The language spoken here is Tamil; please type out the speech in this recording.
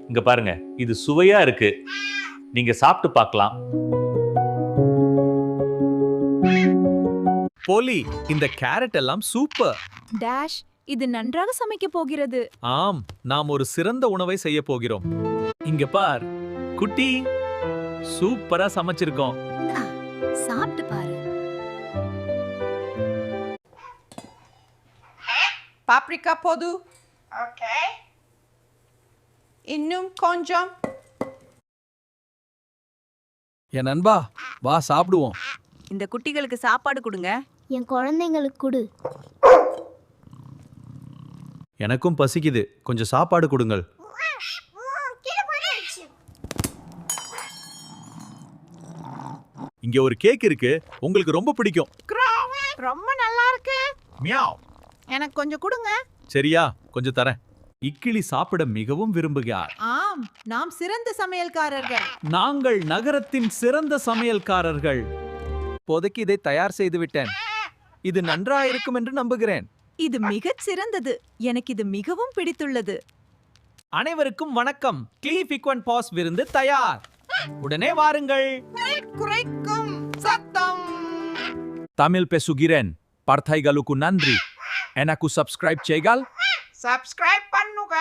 இங்க பாருங்க, இது சுவையா இருக்கு. நீங்க சாப்பிட்டு பார்க்கலாம். போலி, இந்த கேரட் எல்லாம் சூப்பர். டேஷ், இது நன்றாக சமைக்க போகிறது. ஆம், நாம் ஒரு சிறந்த உணவை செய்ய போகிறோம். இங்க பார் குட்டி, சூப்பரா சமைச்சிருக்கோம். சாப்பிட்டு பாரு. Paprika podu. Okay. இன்னும் கொஞ்சம். என் நண்பா, வா சாப்பிடுவோம். இந்த குட்டிகளுக்கு சாப்பாடு கொடுங்க. என் குழந்தைங்களுக்கு கொடு. எனக்கும் பசிக்குது, கொஞ்சம் சாப்பாடு கொடுங்கள். இங்க ஒரு கேக் இருக்கு, உங்களுக்கு ரொம்ப பிடிக்கும். ரொம்ப நல்லா இருக்கு. மியாவ். எனக்கு கொஞ்சம் கொடுங்க. சரியா, கொஞ்சம் தரேன். இக்கிளி சாப்பிட மிகவும் விரும்புகிறார். ஆம், நாம் சிறந்த சமையல்காரர்கள். நாங்கள் நகரத்தின் சிறந்த சமையல்காரர்கள். இப்போதைக்கு இதை தயார் செய்து விட்டேன். இது நன்றாயிருக்கும் என்று நம்புகிறேன். இது மிகச் சிறந்தது. எனக்கு இது மிகவும் பிடித்துள்ளது. அனைவருக்கும் வணக்கம். கிளீஃப் இக்வன் பாஸ் விருந்து தயார். உடனே வாருங்கள். குறைக்கும் சத்தம். தமிழ் பேசுகிறேன். பார்த்தாய்களுக்கு நன்றி. எனக்கு சப்ஸ்கிரைப் செய்யுங்கள். Subscribe பண்ணுங்க.